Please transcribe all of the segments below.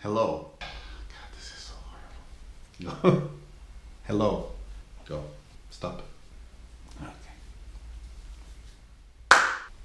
Hello. God, this is so horrible. Hello. Go. Stop. Okay.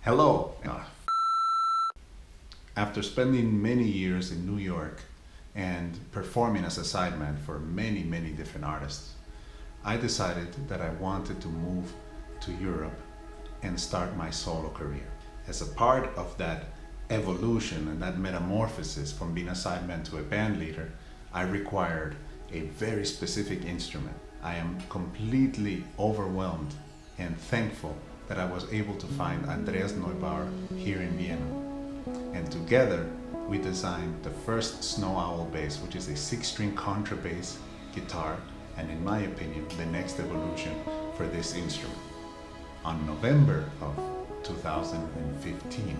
Hello. After spending many years in New York and performing as a sideman for many different artists, I decided that I wanted to move to Europe and start my solo career. As a part of that evolution and that metamorphosis from being a sideman to a band leader, I required a very specific instrument. I am completely overwhelmed and thankful that I was able to find Andreas Neubauer here in Vienna. And together we designed the first Snow Owl bass, which is a 6-string contrabass guitar, and in my opinion, the next evolution for this instrument. On November of 2015,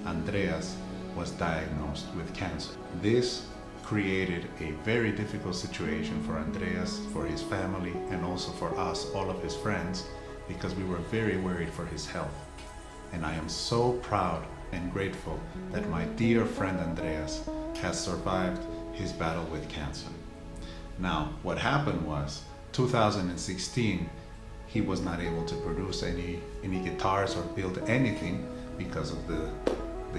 Andreas was diagnosed with cancer. This created a very difficult situation for Andreas, for his family, and also for us, all of his friends, because we were very worried for his health. And I am so proud and grateful that my dear friend Andreas has survived his battle with cancer. Now, what happened was, 2016, he was not able to produce any guitars or build anything because of the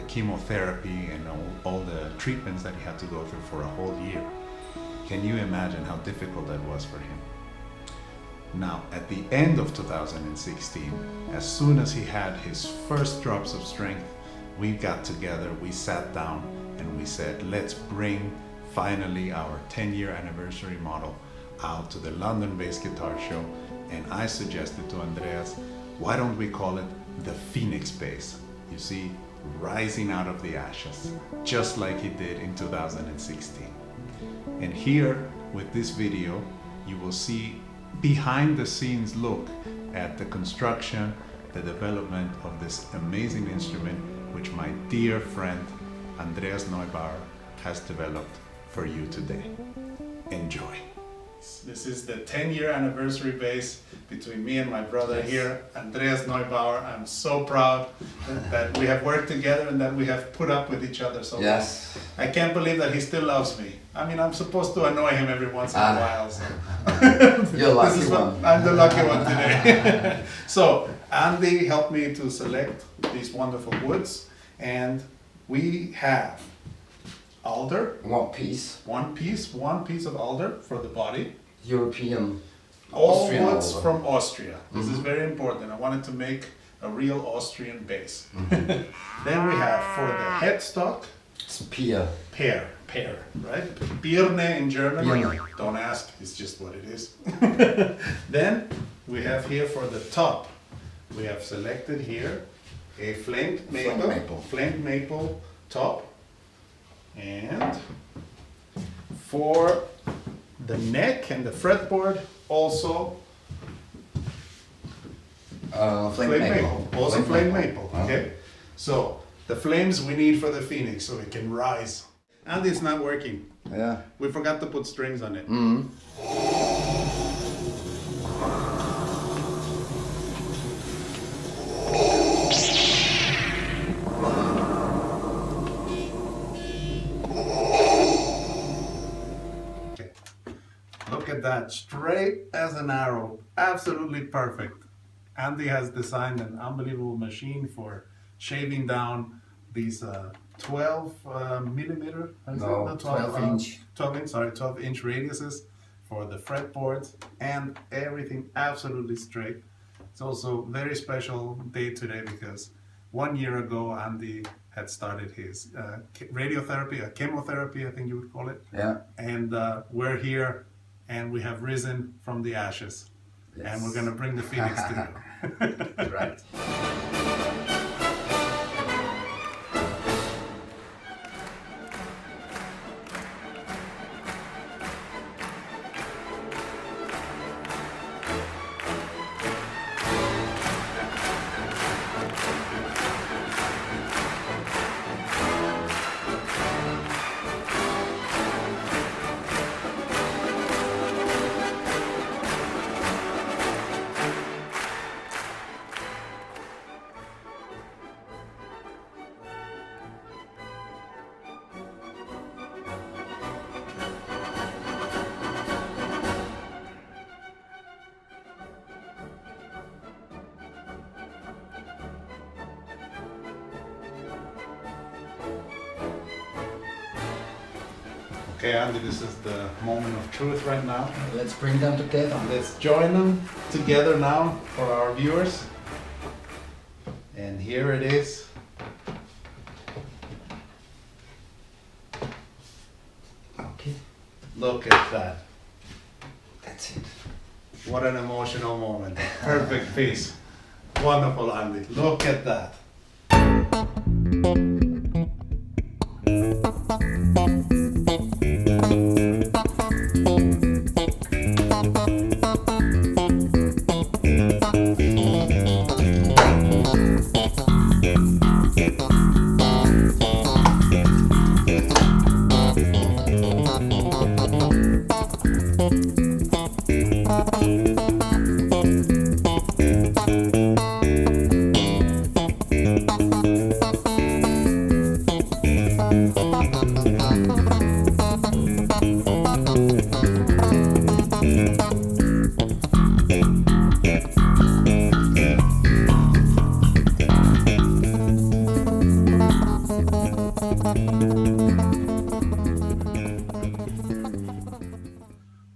chemotherapy and all the treatments that he had to go through for a whole year. Can you imagine how difficult that was for him? Now, at the end of 2016, as soon as he had his first drops of strength, we got together, we sat down, and we said, let's bring finally our 10-year anniversary model out to the London-based guitar show. And I suggested to Andreas, why don't we call it the Phoenix bass? You see, rising out of the ashes, just like he did in 2016. And here, with this video, you will see behind the scenes look at the construction, the development of this amazing instrument, which my dear friend Andreas Neubauer has developed for you today. Enjoy. This is the 10-year anniversary bass between me and my brother here, Andreas Neubauer. I'm so proud that we have worked together and that we have put up with each other so long. I can't believe that he still loves me. I mean, I'm supposed to annoy him every once in a while. So. You're lucky one. I'm the lucky one today. So, Andy helped me to select these wonderful woods, and we have alder. One piece. One piece of alder for the body. European. All Austrian woods alder. from Austria. This is very important. I wanted to make a real Austrian bass. Then we have for the headstock. It's pear. Pear, right? Birne in German. Birne. Don't ask, it's just what it is. Then we have here for the top. We have selected here a flamed maple top. And for the neck and the fretboard, also flame maple. Also flame maple. Okay. So the flames we need for the Phoenix so it can rise. And it's not working. Yeah. We forgot to put strings on it. Look at that, straight as an arrow, absolutely perfect. Andy has designed an unbelievable machine for shaving down these 12 millimeter, 12 inch. 12 inch radiuses for the fretboards, and everything absolutely straight. It's also a very special day today because 1 year ago Andy had started his radiotherapy, chemotherapy I think you would call it. Yeah. And we're here and we have risen from the ashes. Yes. And we're going to bring the Phoenix to you. Right. Okay, Andy, this is the moment of truth right now. Let's bring them together. Let's join them together now for our viewers. And here it is. Okay. Look at that. That's it. What an emotional moment. Perfect piece. Wonderful, Andy. Look at that.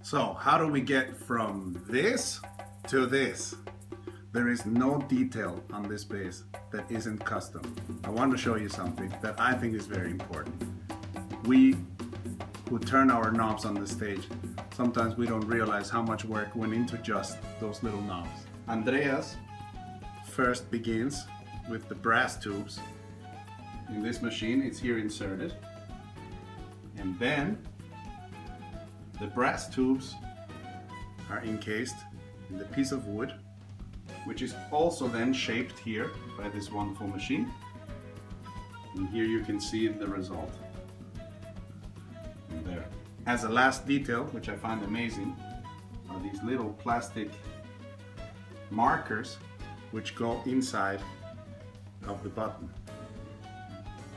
So, how do we get from this to this? There is no detail on this base that isn't custom. I want to show you something that I think is very important. We who turn our knobs on the stage, sometimes we don't realize how much work went into just those little knobs. Andreas first begins with the brass tubes. In this machine, it's here inserted. And then the brass tubes are encased in the piece of wood, which is also then shaped here by this wonderful machine. And here you can see the result. And there. As a last detail, which I find amazing, are these little plastic markers which go inside of the button.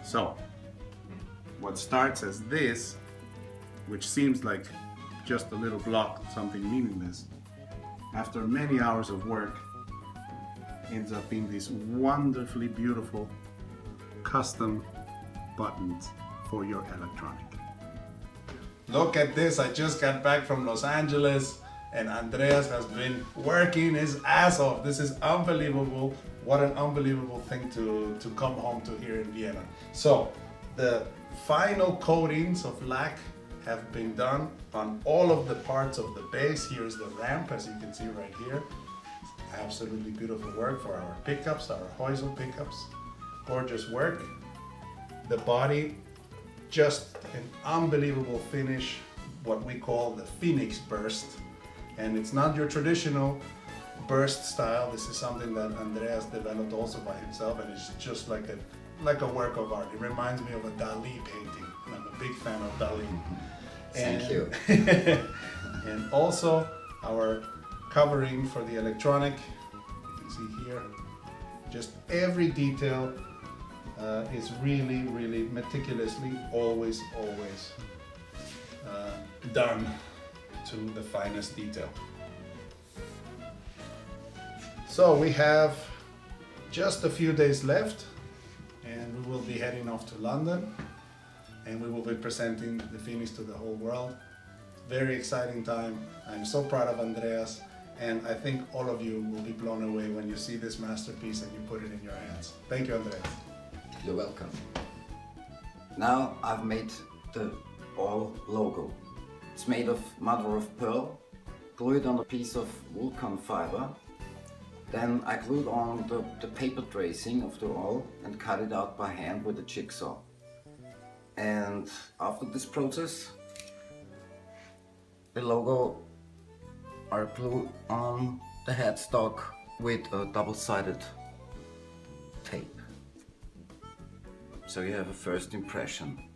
So, what starts as this, which seems like just a little block, something meaningless, after many hours of work, ends up being these wonderfully beautiful custom buttons for your electronic. Look at this, I just got back from Los Angeles and Andreas has been working his ass off. This is unbelievable. What an unbelievable thing to come home to here in Vienna. So, the final coatings of lac have been done on all of the parts of the base. Here's the ramp, as you can see right here. It's absolutely beautiful work for our pickups, our Heusel pickups. Gorgeous work. The body, just an unbelievable finish, what we call the Phoenix burst. And it's not your traditional burst style. This is something that Andreas developed also by himself, and it's just like a work of art. It reminds me of a Dali painting, and I'm a big fan of Dali. Thank you. And also our covering for the electronic, you can see here, just every detail is really, really meticulously, always done to the finest detail. So we have just a few days left, and we will be heading off to London, and we will be presenting the Phoenix to the whole world. Very exciting time. I'm so proud of Andreas, and I think all of you will be blown away when you see this masterpiece and you put it in your hands. Thank you, Andreas. You're welcome. Now I've made the all logo. It's made of mother of pearl, glued on a piece of vulcan fiber. Then I glued on the paper tracing of the all and cut it out by hand with a jigsaw. And after this process, the logo are glued on the headstock with a double-sided tape. So you have a first impression.